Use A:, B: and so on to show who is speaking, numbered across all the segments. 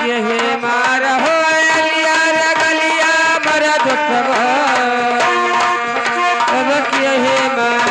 A: हे मार हो अलिया रगलिया मरा दुख हे मार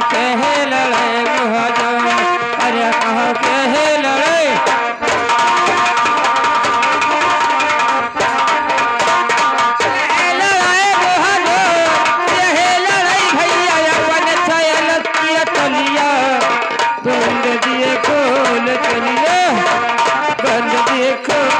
A: कहे लड़े मुहजो अरे कहो कहे लड़े लड़ाई मुहजो कहे लड़ाई भैया अपन छयल किया तलिया बंद दिए खोल तलिया बंद दिए खोल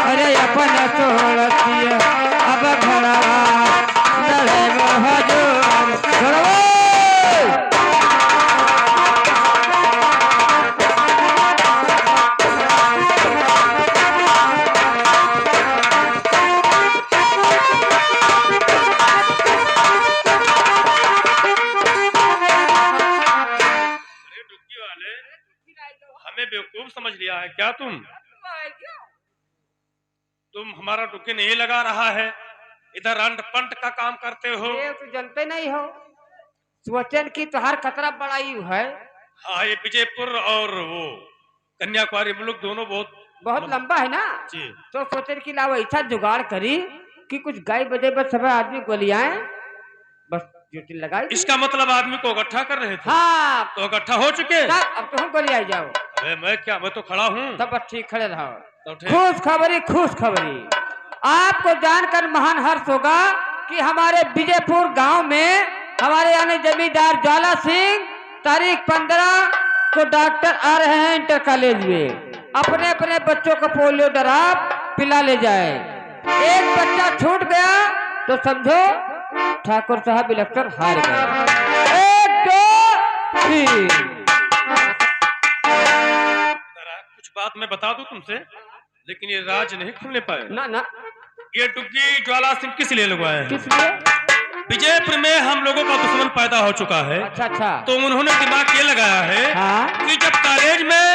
A: अरे अपन तोड़तिया अब घड़ा लड़े मुहजो
B: हमें बेवकूफ समझ लिया है क्या तुम हमारा टुक्की नहीं लगा रहा है, इधर अंड पंट का काम करते हो।
A: ये तो जानते नहीं हो सोचन की तुहार खतरा बड़ाई है।
B: हाँ ये विजयपुर और वो कन्याकुमारी मुल्क दोनों बहुत
A: लंबा है ना
B: जी।
A: तो सोचन की लावा ऐसा जुगाड़ करी कि कुछ गाय बजे बस सब आदमी गोलियां बस ड्यूटी लगाई।
B: इसका मतलब आदमी को इकट्ठा कर रहे थे।
A: हाँ
B: तो इकट्ठा हो चुके।
A: अब तो हम गोलियां जाओ।
B: अरे मैं क्या, मैं तो खड़ा हूँ।
A: तब बस ठीक खड़े रहो। खुश खबरी आपको जानकर महान हर्ष होगा कि हमारे विजयपुर गांव में हमारे यानी जमींदार ज्वाला सिंह तारीख 15 को डॉक्टर आ रहे हैं इंटर कॉलेज में। अपने अपने बच्चों को पोलियो ड्रॉप पिला ले जाए। एक बच्चा छूट गया तो समझो ठाकुर साहब इलेक्शन हार गए। 1 2 3
B: कुछ बात मैं बता दूं तुमसे, लेकिन ये राज नहीं खुलने पाए।
A: ना
B: ये टुक्की ज्वाला सिंह किस लिए लगवाया है?
A: किस लिए?
B: विजयपुर में हम लोगों का दुश्मन पैदा हो चुका है।
A: अच्छा
B: तो उन्होंने दिमाग ये लगाया है कि जब कॉलेज में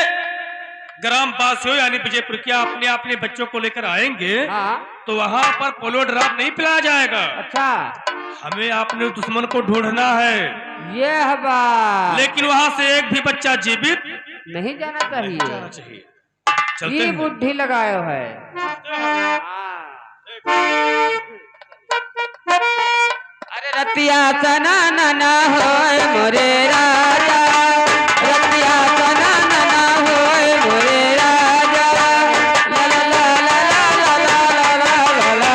B: ग्राम वासियों यानी विजयपुर के अपने अपने बच्चों को लेकर आएंगे तो वहाँ पर पोलियो ड्रॉप नहीं पिलाया जाएगा।
A: अच्छा
B: हमें अपने दुश्मन को ढूंढना है।
A: ये है बात।
B: लेकिन वहाँ से एक भी बच्चा जीवित
A: नहीं जाना चाहिए।
B: चलते
A: ये बुद्धि लगाए है। अरे रतिया सना ना होए मोरे राजा, रतिया सना ना होए मोरे राजा, ला ला ला ला ला ला ला ला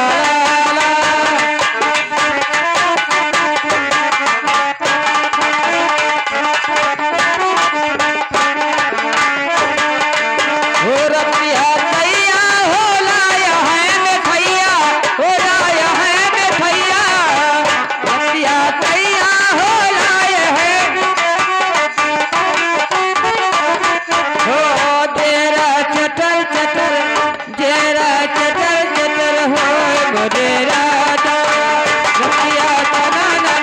A: हो रतिया सैया हो लाया है में भैया, हो लाया है में भैया, रतिया सैया हो लाए है हो तेरा चटर चटर जेरा चटर चटर हो मोरे राजा, रतिया सना ना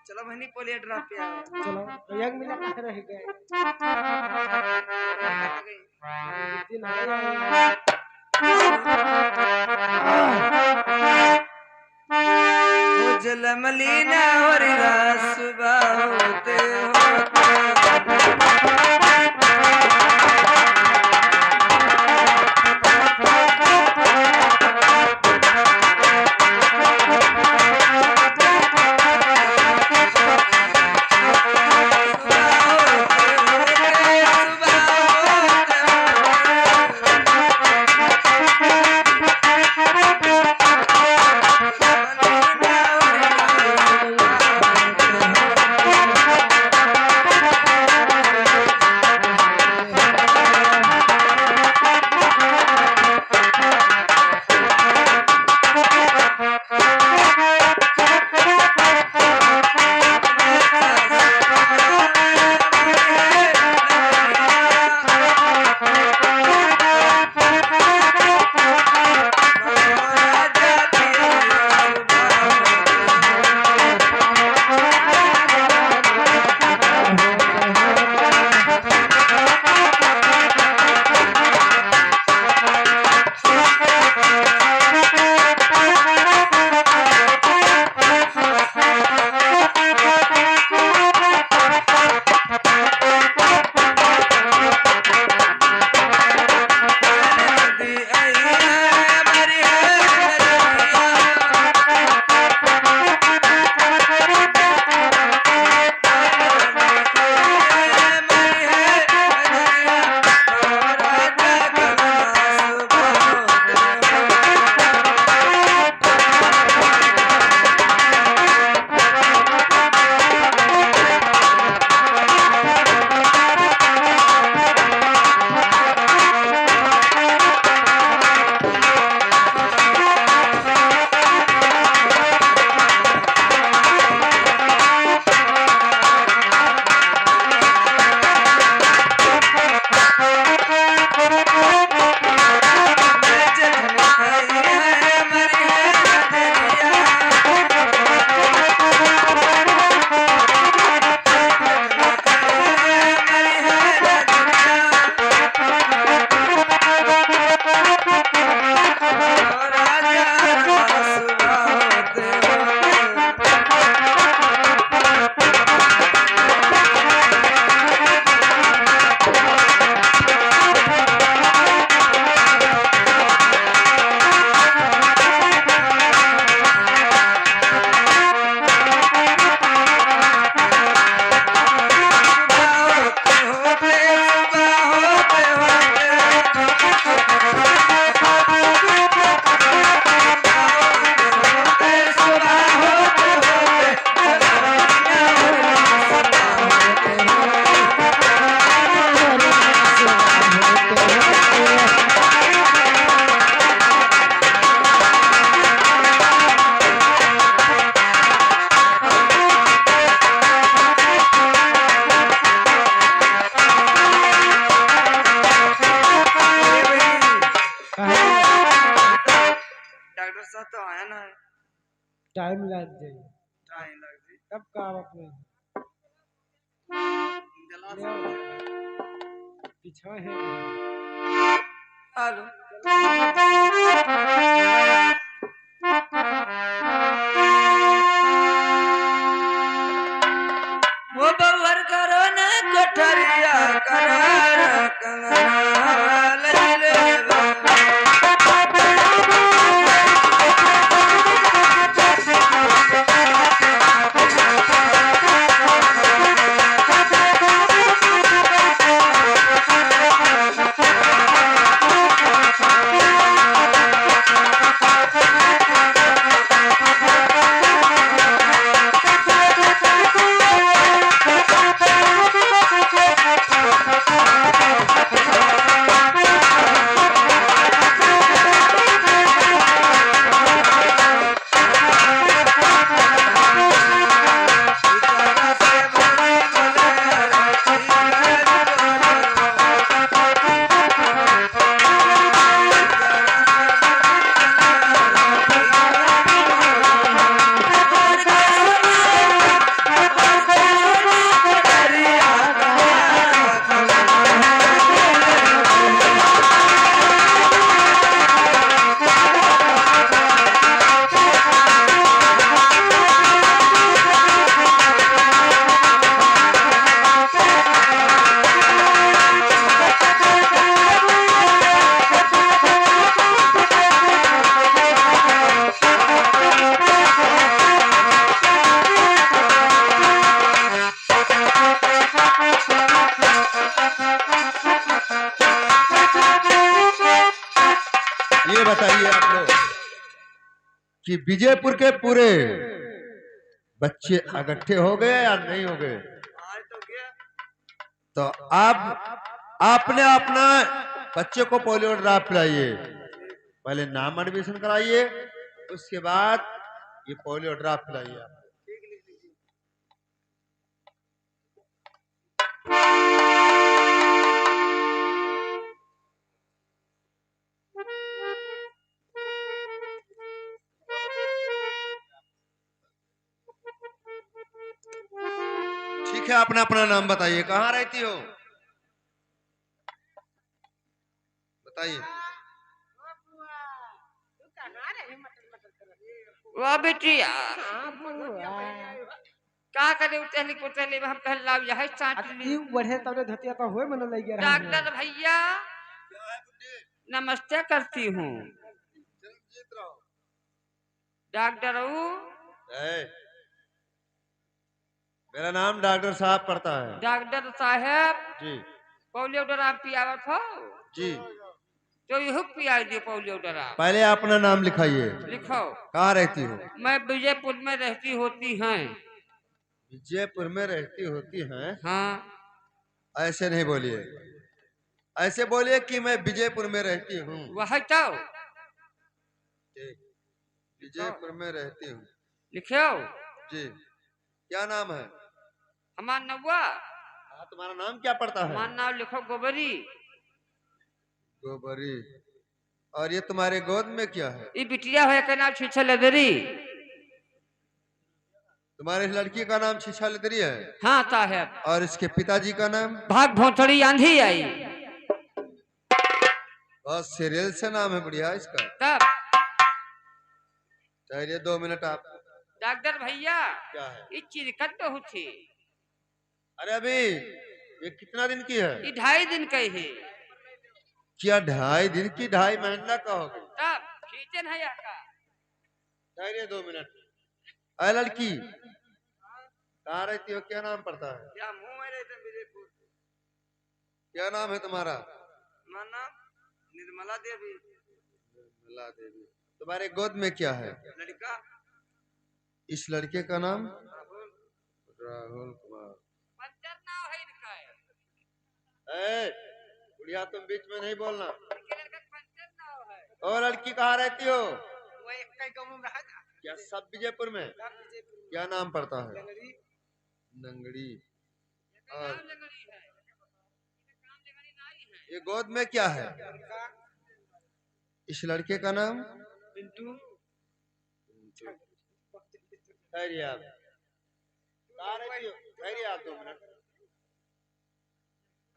A: चलो बहनी पोलियो ड्रॉप पे आओ। चलो एक मिनट रह गए।
C: जल मलिना होरिला सुबह होते होते
D: टाइम लग जाए तब का अपने पीछा है
C: हेलो वो बवर करो न कठरिया करार कंगना लले
E: कि विजयपुर के पूरे बच्चे इकट्ठे हो गए या नहीं हो गए।
C: आज तो गया।
E: तो आप आपने अपना बच्चे को पोलियो ड्रॉप पिलाइए। पहले नाम एडमिशन कराइए, उसके बाद ये पोलियो ड्रॉप पिलाइए आप। ठीक है, अपना अपना नाम बताइए, कहाँ रहती हो बताइए।
A: वाह बेटिया का करे उतली पुतली हम कहल लाव यह चाट ली।
D: बढ़े तब धतिया तो होए मन लग गया।
A: डॉक्टर भैया नमस्ते करती हूँ। डॉक्टर
E: मेरा नाम डॉक्टर साहब पड़ता है।
A: डॉक्टर साहब
E: जी
A: पोलियो ड्रॉप पियावत हो
E: जी,
A: तो यह पिया दिए पोलियो ड्रॉप।
E: पहले अपना नाम लिखाइए।
A: लिखो।
E: कहाँ रहती हो।
A: मैं विजयपुर में रहती होती हैं।
E: विजयपुर में रहती होती हैं।
A: हाँ
E: ऐसे नहीं बोलिए, ऐसे बोलिए कि मैं विजयपुर में रहती हूँ।
A: वह तो
E: विजयपुर में रहती हूँ।
A: लिखो।
E: जी, क्या नाम है
A: हमारा नौवा।
E: हाँ, तुम्हारा नाम क्या पड़ता है।
A: हमारा नाम लिखो गोबरी।
E: गोबरी। और ये तुम्हारे गोद में क्या है।
A: ये बिटिया है का नाम छीछा लदरी।
E: तुम्हारे इस लड़की का नाम शीशा लदरी है।
A: हाँ साहब।
E: और इसके पिताजी का नाम
A: भाग भोंसड़ी आंधी आई।
E: बहुत सीरियल से नाम है बढ़िया इसका।
A: तब
E: ठहरिए 2 मिनट आप।
A: डॉक्टर भैया
E: क्या है
A: ये चीज कट होती।
E: अरे अभी ये कितना दिन की है।
A: ये 2.5 दिन का है।
E: क्या 2.5 दिन की 2.5 महीना का हो गई।
A: तब खींचन है यहाँ का।
E: ठहरिए 2 मिनट। अरे लड़की कहाँ रहती हो, क्या नाम पड़ता है।
C: क्या मुंह में रहते विजयपुर।
E: क्या नाम है तुम्हारा।
C: हमारा नाम निर्मला देवी।
E: निर्मला देवी। तुम्हारे गोद में क्या है।
C: लड़का
E: इस लड़के का नाम राहुल कुमार।
A: पंचर नाव है इनका है।
E: बुढ़िया तुम बीच में नहीं बोलना।
A: इनके लड़का पंचर नाव है।
E: और लड़की कहाँ रहती हो।
C: वो एक कई गांव में रहा था।
E: क्या सब विजयपुर में। क्या नाम पड़ता है। नंगड़ी। और
A: काम लगड़ी है। काम लगड़ी नहीं है।
E: ये गोद में क्या है। इस लड़के का नाम
C: पिंटू।
E: ठहरिए आप। कहाँ रहती हो। ठहरिए आप 2 मिनट।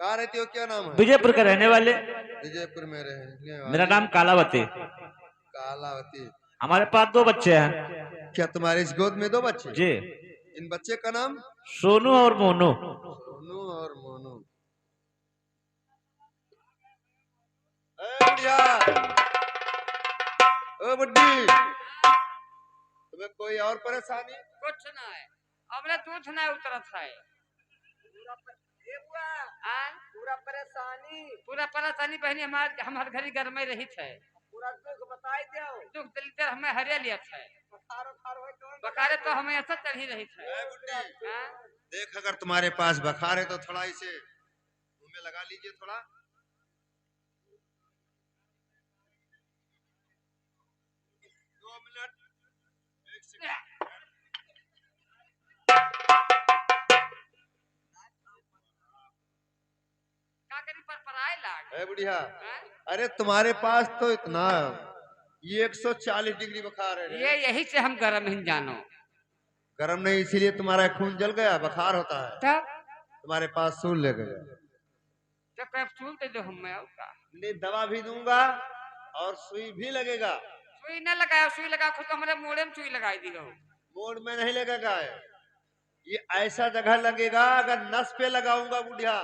E: कहाँ रहती हो, क्या नाम है।
F: विजयपुर के रहने वाले।
E: विजयपुर में रहने वाले।
F: मेरा नाम कालावती।
E: कालावती।
F: हमारे पास 2 बच्चे हैं।
E: क्या तुम्हारे इस गोद में 2 बच्चे।
F: जी।
E: इन बच्चे का नाम
F: सोनू और मोनू।
E: सोनू और मोनू। बुढ़िया ओ बुड्ढी, तुम्हें कोई और परेशानी।
A: कुछ ना है। हमने दूध ना उतरत है।
C: पूरा
A: परेशानी बहनी हमारे घर घर में रही थे।
C: पूरा दुख बताई दो।
A: दुख दलितर हमें हरे लिया था। बकारे तो हमें ऐसा चढ़ी रही थे।
E: देख अगर तुम्हारे पास बखार है तो थोड़ा इसे मुंह में लगा लीजिए थोड़ा। बुढ़िया अरे तुम्हारे पास तो इतना ये 140 डिग्री बुखार है।
A: ये यही से हम गर्म ही जानो।
E: गर्म नहीं इसीलिए तुम्हारा खून जल गया, बुखार होता है।
A: तब
E: तुम्हारे पास सूल ले गया।
A: तो कैप्सूल दे दो हमें का।
E: नहीं दवा भी दूंगा और सुई भी लगेगा।
A: सुई न लगाया, सुई लगा खुद हमारे मोड़े में सुई लगाई दी।
E: मोड़ में नहीं लगेगा, ये ऐसा जगह लगेगा अगर नस पे लगाऊंगा बुढ़िया।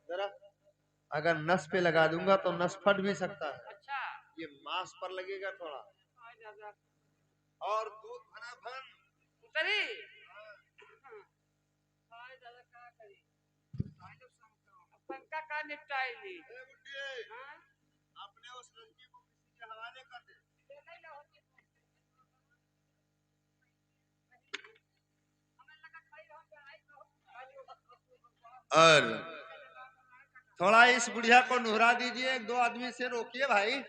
E: जरा अगर नस पे लगा दूंगा तो नस फट भी सकता है।
A: अच्छा
E: ये मांस पर लगेगा थोड़ा। और दूध भरा भन
A: उतरी। पंखा का निपटाई ली।
E: अपने उस लड़की को किसी के हवाले कर दे। और थोड़ा इस बुढ़िया को नुहरा दीजिए, एक दो आदमी से रोकिए भाई।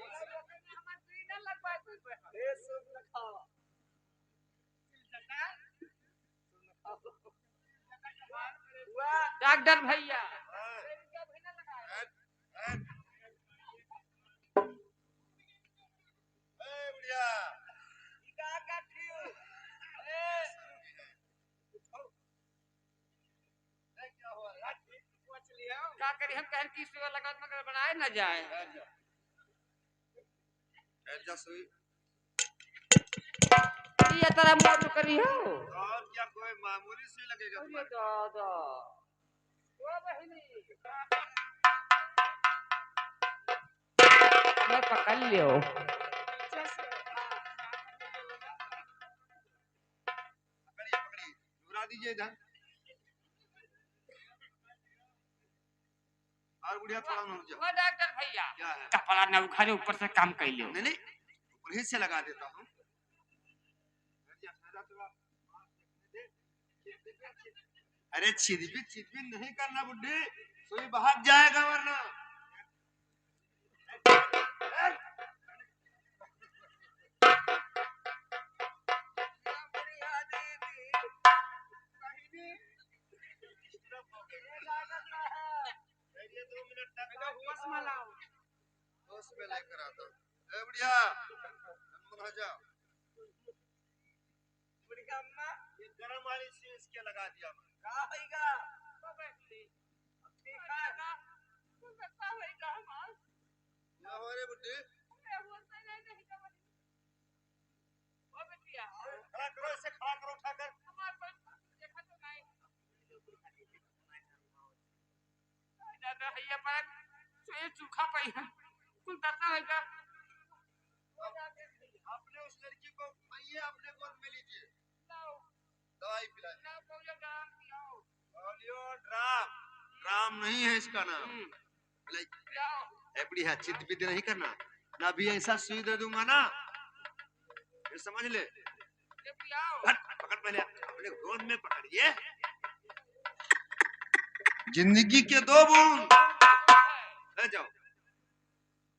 A: डॉक्टर भैया
E: बुढ़िया
A: क्या करी हम कहन की सेवा लगा मगर बनाए न जाए। ये तरह मोट करी हो
E: और क्या कोई मामूली सुई लगेगा तुम्हारे?
A: दादा ओ बहिनी मैं पकड़ लियो।
E: पकड़िए नुहरा दीजिए इधर। और बुढ़िया थोड़ा नुहर जाओ।
A: वो डॉक्टर भैया
E: क्या है?
A: कपड़ा न उखाड़े ऊपर से काम कर लियो।
E: नहीं ऊपर ही से लगा देता हूँ। अरे छिदबिन नहीं करना बुड्ढी, सुई भाग जाएगा वरना। होश में लेकर आता हूँ। बुढ़िया आ जाओ। बुढ़िया अम्मा ये गरम वाली सुई इसके लगा दिया। क्या होगा? क्या हो रे बुड्ढी? खड़ा करो इसे, खड़ा करो उठाकर।
A: दादा भैया पर सुई सूखा पई है कुल दता होगा।
E: आपने उस लड़की को आइए अपने गोद में लीजिए, दवाई पिलाइए। पोलियो ड्राप, ड्राम नहीं है इसका नाम। बुढ़िया चित विद नहीं करना ना, भी ऐसा सुई दे दूंगा ना, ये समझ ले। पकड़ पहले अपने गोद में पकड़िए। जिंदगी के 2 बूंद ले जाओ।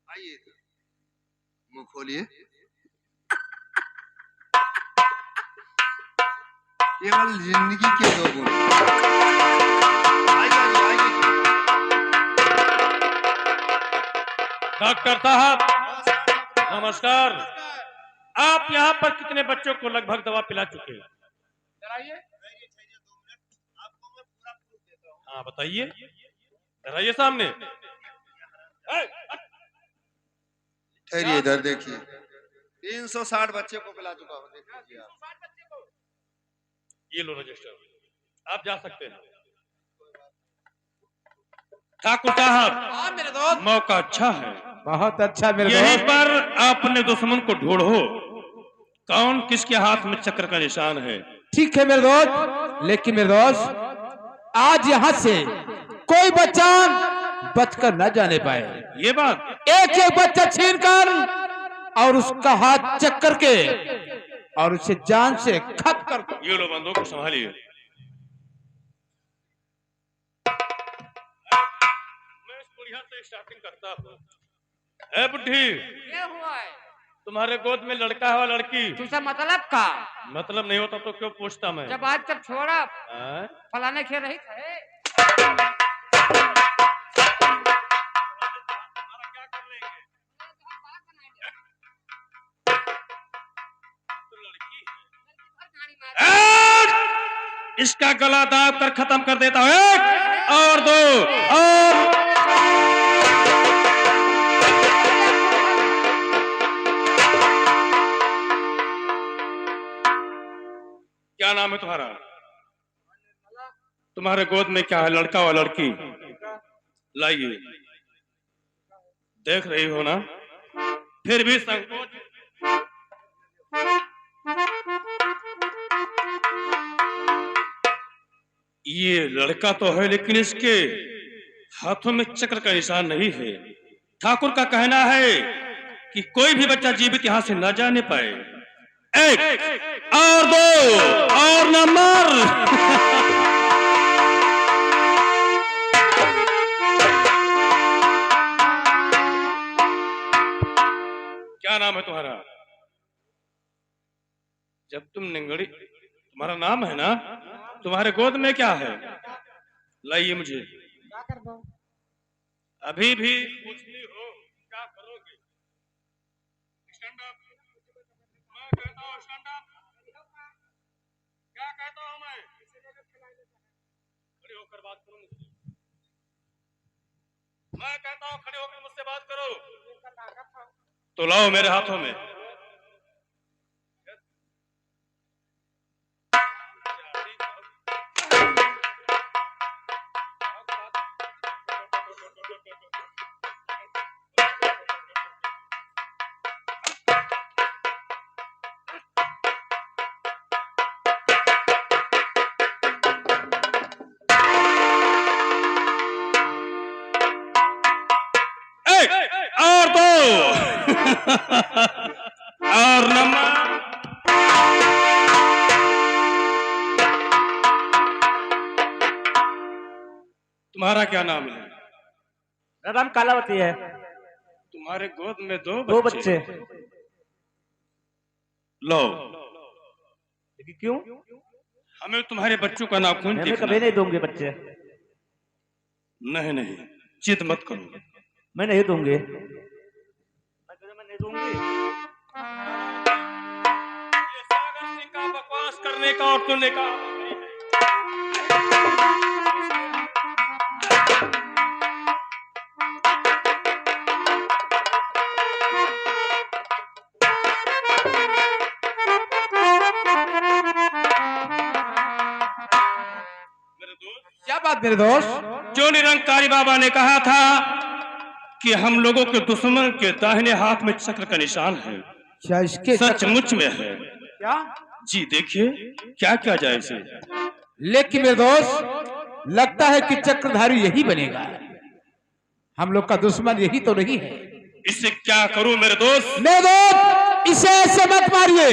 E: आइए मुंह खोलिए। केवल जिंदगी के 2 बूंद।
B: डॉक्टर साहब नमस्कार। आप यहाँ पर कितने बच्चों को लगभग दवा पिला चुके हैं? हाँ बताइए, कराइए सामने।
E: ठहरिए इधर देखिए, 360 बच्चे को पिला चुका हूँ, देख लीजिए आप।
B: ये लो रजिस्टर, आप जा सकते हैं। ठाकुर साहब
A: मेरे दोस्त
B: मौका अच्छा है,
D: बहुत अच्छा मेरे
B: यहीं
D: दोस्त।
B: पर अपने दुश्मन को ढूंढो, कौन किसके हाथ में चक्र का निशान है।
D: ठीक है मेरे दोस्त, लेकिन मेरे दोस्त आज यहाँ से कोई बच्चा बचकर न जाने पाए।
B: ये बात
D: एक एक बच्चा छीन कर और उसका हाथ चक्कर के और उसे जान से खत्म कर दो।
B: ये लो बंदूक को संभालिए। मैं इस बुढ़िया से स्टार्टिंग करता हूँ। ए बुढ़ी,
A: ये हुआ है
B: तुम्हारे गोद में लड़का है लड़की?
A: तुझसे मतलब का
B: मतलब नहीं होता तो क्यों पूछता मैं?
A: जब आज तक छोड़ा
B: हाँ?
A: फलाने खेल रही थे।
B: इसका गला दाब कर खत्म कर देता हूँ। 1 और 2 और क्या नाम है तुम्हारा? तुम्हारे गोद में क्या है, लड़का और लड़की? लाइए, देख रही हो ना, फिर भी संकोच। ये लड़का तो है लेकिन इसके हाथों में चक्र का निशान नहीं है। ठाकुर का कहना है कि कोई भी बच्चा जीवित यहां से न जाने पाए। 1 और 2 और नंबर। नाम है तुम्हारा? जब तुम निंगड़ी, तुम्हारा नाम है ना, तुम्हारे गोद में क्या है? लाइए मुझे।
C: क्या कर दो?
B: अभी भी पूछनी हो क्या करोगे? Stand up. मैं कहता हूँ स्टैंड अप। क्या कहता हूँ मैं? खड़े होकर बात करो मुझसे। मैं कहता हूँ खड़े होकर मुझसे बात करो। तो लाओ मेरे हाथों में। और दो। और नंबर। तुम्हारा क्या नाम है?
F: मेरा नाम कालावती है।
B: तुम्हारे गोद में दो
F: दो बच्चे।
B: लो।
F: लेकिन क्यों?
B: हमें तुम्हारे बच्चों का नाखून
F: मैं
B: देखना
F: कभी
B: है।
F: नहीं दूंगी बच्चे।
B: नहीं नहीं, जिद मत करो।
F: मैं नहीं दूंगी। मैं नहीं दूंगी।
B: ये सागर सिंह का बकवास करने का और सुनने का नहीं है। मेरे दोस्त,
D: क्या बात मेरे दोस्त?
B: जो निरंकारी बाबा ने कहा था कि हम लोगों के दुश्मन के दाहिने हाथ में चक्र का निशान है,
D: क्या इसके
B: सचमुच में है।
D: क्या?
B: जी देखिए क्या क्या जाए इसे।
D: लेकिन मेरे दोस्त, लगता है कि चक्रधारी यही बनेगा। हम लोग का दुश्मन यही तो नहीं है।
B: इससे क्या करूं मेरे दोस्त?
D: मेरे दोस्त, इसे ऐसे मत मारिए।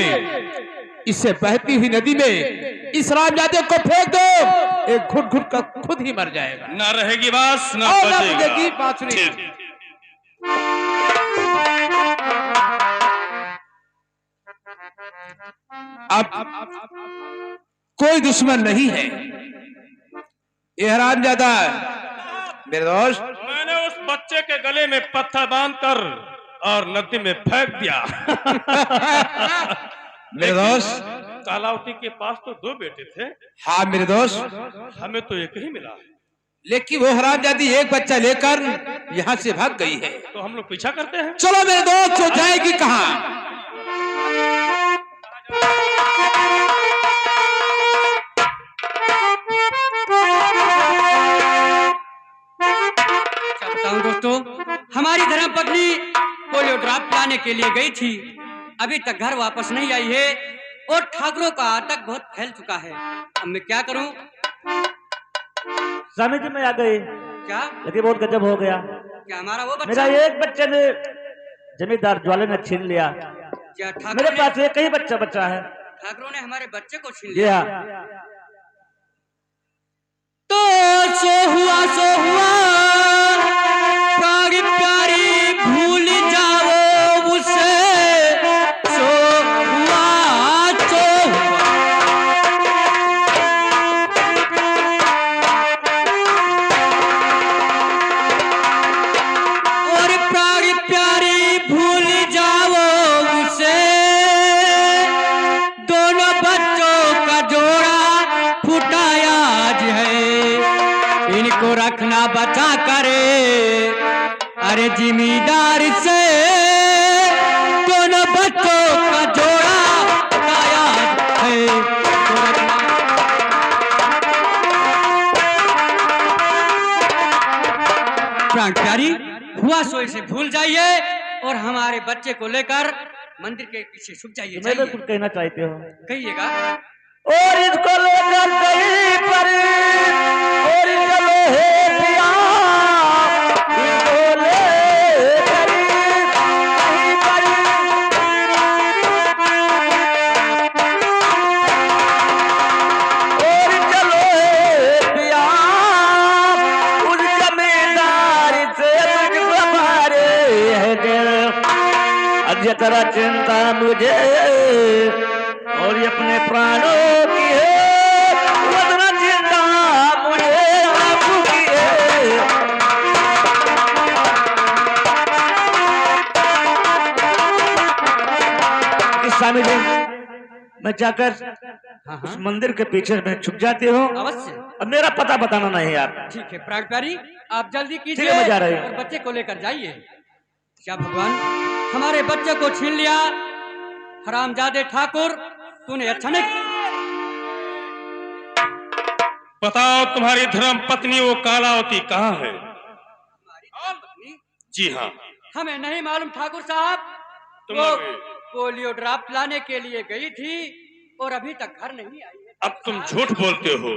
D: इसे बहती हुई नदी में इस रामजादे को फेंक दो। एक घुट घुट का खुद ही मर जाएगा।
B: ना रहेगी बांस ना
D: और ना
B: बजेगा।
D: बजेगी बांसुरी।
B: ठीक।
D: अब कोई दुश्मन नहीं है। ये रामजादा मेरे दोस्त,
B: मैंने उस बच्चे के गले में पत्थर बांधकर और नदी में फेंक दिया।
D: मेरे दोस्त,
B: कालावती के पास तो दो बेटे थे,
D: हाँ मेरे दोस्त,
B: हमें तो एक ही मिला है।
D: लेकिन वो हरामजादी एक बच्चा लेकर यहाँ से भाग गई है।
B: तो हम लोग पीछा करते हैं।
D: चलो मेरे दोस्त, वो जाएगी कहाँ?
A: क्या बताऊं दोस्तों, हमारी धर्मपत्नी पोलियो ड्रॉप पिलाने के लिए गई थी, अभी तक घर वापस नहीं आई है और ठाकुरों का आतंक बहुत फैल चुका है। अब मैं क्या करूं?
F: स्वामी जी मैं आ गई,
A: क्या
F: लेकिन बहुत गजब हो गया।
A: क्या हमारा वो
F: मेरा
A: बच्चा?
F: एक बच्चे ने जमींदार ज्वाले ने छीन लिया।
A: क्या
F: मेरे
A: ठाकुरों ने,
F: पास एक ही बच्चा बचा है।
A: ठाकुरों ने हमारे बच्चे को छीन
F: जी
A: लिया?
F: हाँ।
A: तो सो हुआ प्यारी प्यारी भूल जाओ उसे, सो हुआ सो हुआ। और प्यारी प्यारी भूल जाओ उसे, दोनों बच्चों का जोड़ा फुटाया आज है, इनको रखना बचा करे, अरे जिम्मेदार से दोनों बच्चों का जोड़ा फुटाया है, इनको रखना। प्राण प्यारी, हुआ सो इसे भूल जाइए और हमारे बच्चे को लेकर मंदिर के पीछे छुप जाइए।
F: तुम्हें
A: जाइए,
F: कुछ कहना चाहते हो?
A: कहिएगा।
F: और इसको लेकर कहीं पर और चलो हे पिया, इसको लेकर कहीं पर और चलो हे पिया, उस जमींदार से तुझको मारे है दिल। अजय जरा चिंता मुझे और ये अपने प्राणों की है, वो जरा चिंता मुझे आपकी है। स्वामी जी, मैं जाकर उस मंदिर के पीछे में छुप जाती हूँ।
A: अवश्य।
F: अब मेरा पता बताना नहीं यार।
A: ठीक है प्राण प्यारी, आप जल्दी
F: ठीक
A: कीजिए
F: है, मैं जा रही हूँ।
A: और बच्चे को लेकर जाइए। क्या भगवान, हमारे बच्चे को छीन लिया। हरामजादे ठाकुर, तूने अच्छा नहीं।
B: बताओ तुम्हारी धर्म पत्नी वो कालावती कहाँ है?
A: पत्नी?
B: जी हाँ,
A: हमें नहीं मालूम ठाकुर साहब।
B: तुम
A: वो
B: लोग-
A: पोलियो ड्रॉप लाने के लिए गई थी और अभी तक घर नहीं आई है।
B: अब तुम झूठ बोलते हो।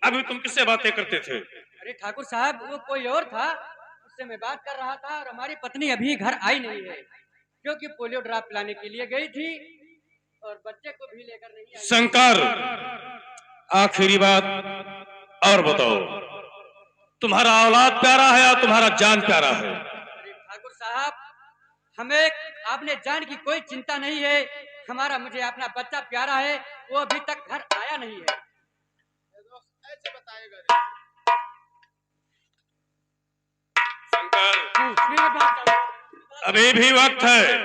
B: अभी तुम किससे बातें करते थे?
A: अरे ठाकुर साहब, वो कोई और था, उससे मैं बात कर रहा था और हमारी पत्नी अभी घर आई नहीं है, क्योंकि पोलियो ड्रॉप लाने के लिए गई थी और बच्चे को भी लेकर नहीं आई।
B: शंकर, आखिरी बात और बताओ, तुम्हारा औलाद प्यारा है या तुम्हारा जान प्यारा है?
A: अरे ठाकुर साहब, हमें आपने जान की कोई चिंता नहीं है। हमारा मुझे अपना बच्चा प्यारा है, वो अभी तक घर आया नहीं है।
B: शंकर, अभी भी वक्त है।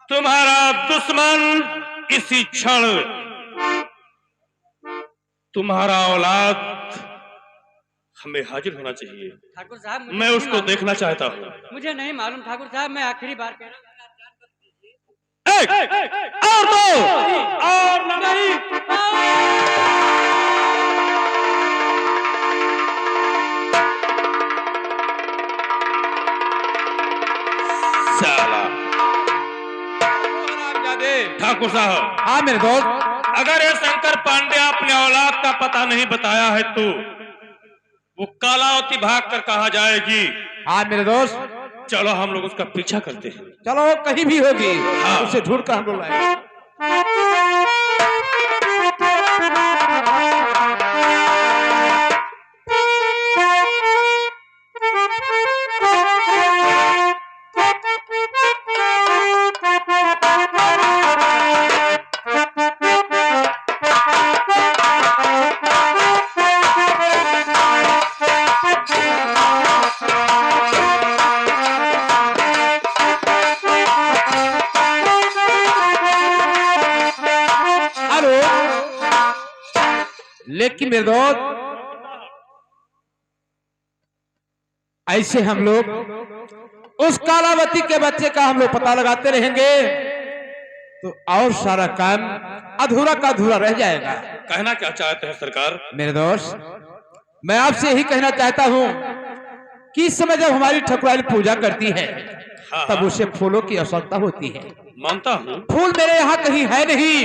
B: तुम्हारा दुश्मन इसी क्षण, तुम्हारा औलाद हमें हाजिर होना चाहिए।
A: ठाकुर साहब, मुझे
B: मैं
A: नहीं
B: उसको
A: मालूम।
B: देखना चाहता हूँ।
A: मुझे नहीं मालूम ठाकुर साहब, मैं आखिरी बार कह रहा हूँ।
B: और दो और नहीं। साला ठाकुर साहब,
D: हाँ मेरे दोस्त,
B: अगर ये शंकर पांडे अपने औलाद का पता नहीं बताया है तो वो कालावती भाग कर कहा जाएगी।
D: हाँ मेरे दोस्त,
B: चलो हम लोग उसका पीछा करते हैं।
D: चलो कहीं भी होगी,
B: हाँ।
D: उसे ढूंढ कर हम लोग लाएंगे। हेलो, लेकिन मेरे दोस्त, ऐसे हम लोग उस कालावती के बच्चे का हम लोग पता लगाते रहेंगे तो और सारा काम अधूरा का अधूरा रह जाएगा।
B: कहना क्या चाहते हैं सरकार?
D: मेरे दोस्त, मैं आपसे यही कहना चाहता हूँ कि इस समय जब हमारी ठकुराइन पूजा करती है
B: हाँ,
D: तब
B: हाँ।
D: उसे फूलों की आवश्यकता होती है।
B: मानता हूँ।
D: फूल मेरे यहाँ कहीं है नहीं,